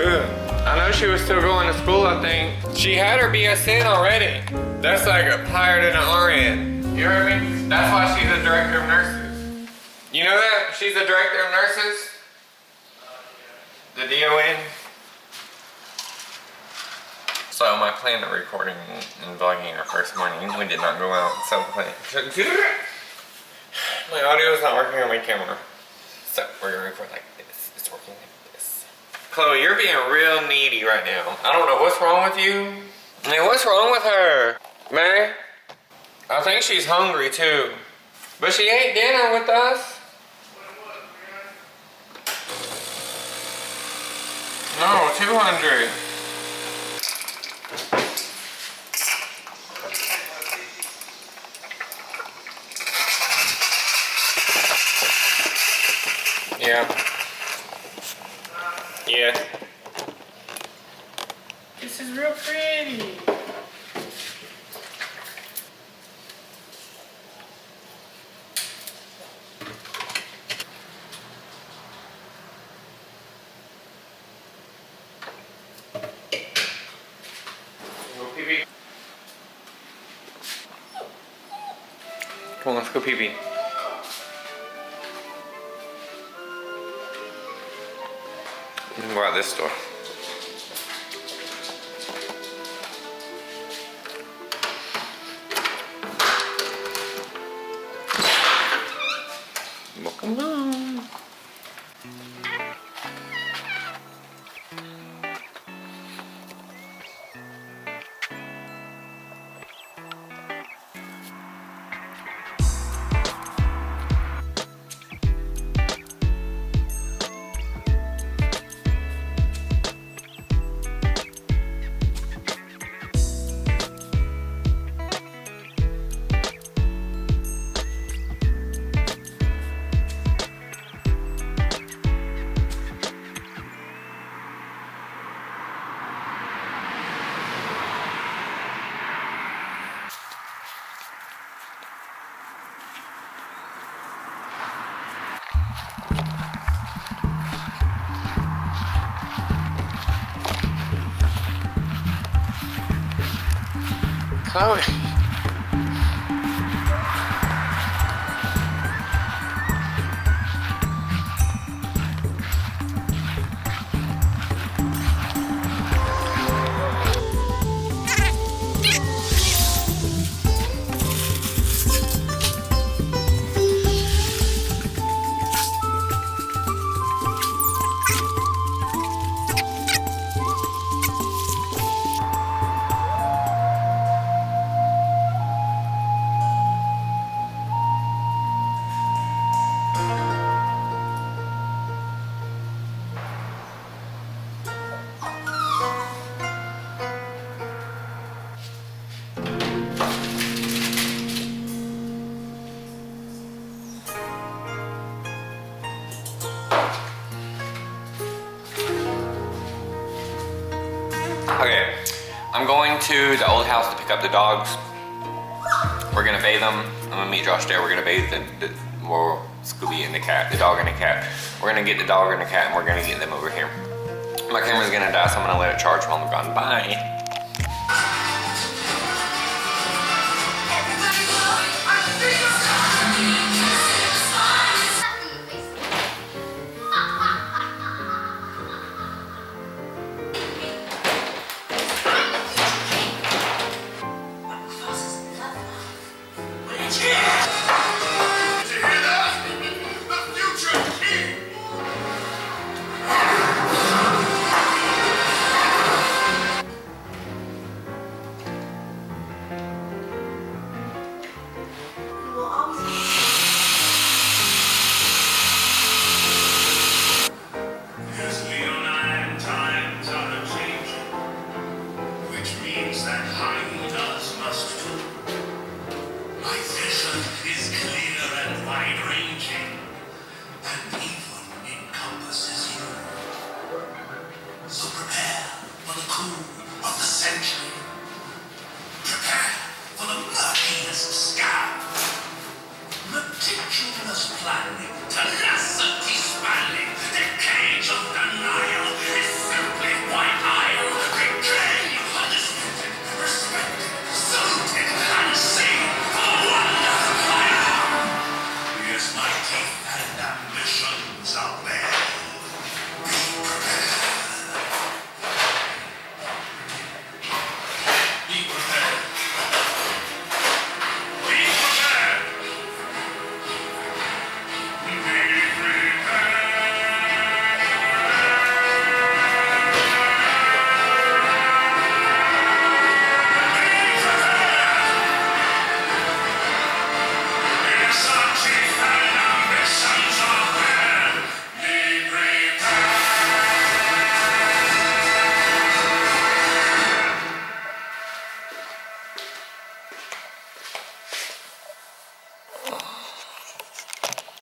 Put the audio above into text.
good. I know she was still going to school, I think. She had her BSN already. That's like higher than an RN. You heard me? That's why she's a director of nurses. You know that? She's a director of nurses? The DON? So my plan of recording and vlogging our first morning, we did not go out. So my audio is not working on my camera. So we're gonna record like this. It's working like this. Chloe, you're being real needy right now. I don't know what's wrong with you. I mean, what's wrong with her? Man, I think she's hungry too. But she ate dinner with us. No, 200. Yeah. Yeah. This is real pretty. Go pee-pee. Come on, let's go pee-pee. We can go out this door. Welcome home. Chloe. Okay, I'm going to the old house to pick up the dogs. We're gonna bathe them. I'm gonna meet Josh there. We're gonna bathe well, Scooby and the cat, the dog and the cat. We're gonna get the dog and the cat and we're gonna get them over here. My camera's gonna die, so I'm gonna let it charge while I'm gone. Bye.